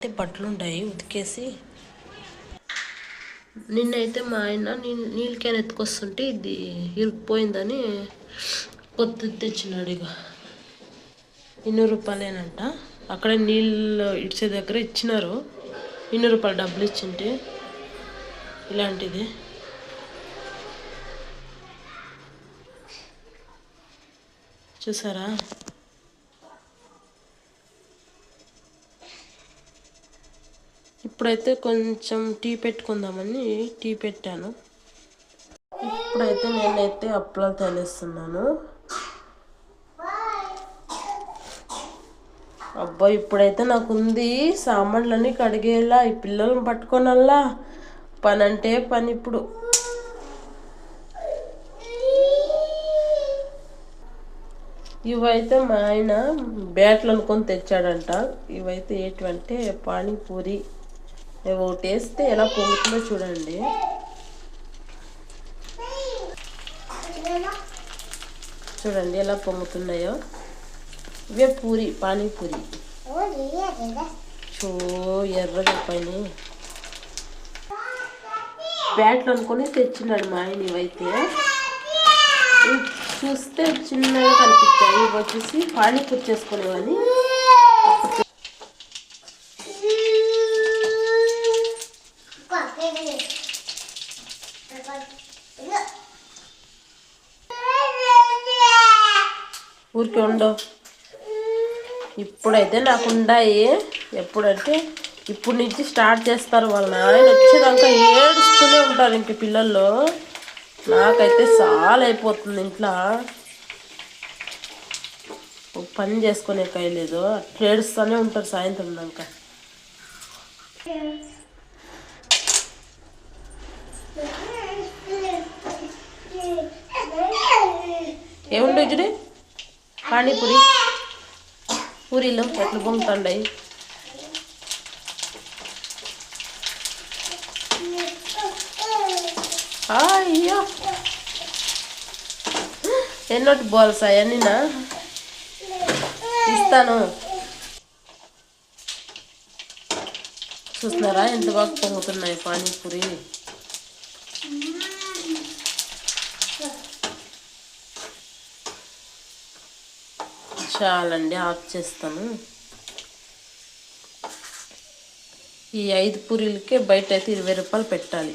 అయితే బట్టలు ఉంటాయి ఉతికేసి నిన్నైతే మా ఆయన నీళ్ళ క్యాన్ ఎత్తుకొస్తుంటే ఇది ఇరుక్కుపోయిందని కొత్తది తెచ్చినాడు. ఇక 200 రూపాయలేనంట. అక్కడే నీళ్ళు ఇడిచే దగ్గర ఇచ్చినారు. 200 రూపాయలు డబ్బులు ఇచ్చింటే ఇలాంటిది చూసారా. ఇప్పుడైతే కొంచెం టీ పెట్టుకుందామని టీ పెట్టాను. ఇప్పుడైతే నేనైతే అప్పలాలు తేలేస్తున్నాను. అబ్బా ఇప్పుడైతే నాకుంది సామాన్లన్నీ కడిగేలా, ఈ పిల్లలను పట్టుకోనల్లా, పని అంటే పని. ఇప్పుడు ఇవైతే మా ఆయన బ్యాట్లు అనుకొని తెచ్చాడంట. ఇవైతే ఏంటంటే పానీపూరి. ఒకటి వేస్తే ఎలా పొంగుతుందో చూడండి. చూడండి ఎలా పొంగుతున్నాయో. ఇవే పూరి, పానీపూరి. చో ఎర్రగా పైన బ్యాట్లు అనుకొని తెచ్చినాడు మా ఆయన. ఇవైతే చూస్తే చిన్నగా కనిపించాయి. ఇవి వచ్చేసి పానీపూరి చేసుకునేవని. ఊరికి ఉండవు. ఇప్పుడైతే నాకు ఉన్నాయి. ఎప్పుడంటే ఇప్పుడు నుంచి స్టార్ట్ చేస్తారు. వాళ్ళ నాయన వచ్చేదాకా ఏడుస్తూనే ఉంటారు ఇంక పిల్లల్లో. నాకైతే చాలా అయిపోతుంది ఇంట్లో. పని చేసుకునే కాయలేదు, అట్లా ఏడుస్తూనే ఉంటారు సాయంత్రం దాకా. ఏముండవు ఇజుడి పానీపూరి పూరీలో ఎట్లా పొంగుతుండయి. అయ్యో ఎన్నోటి బాల్స్ అవన్నీనా ఇస్తాను. చూస్తున్నారా ఎంత బాగా పొంగుతున్నాయి పానీపూరి. చాలండి, ఆఫ్ చేస్తాను. ఈ 5 పూరీలకే బయట అయితే 20 రూపాయలు పెట్టాలి.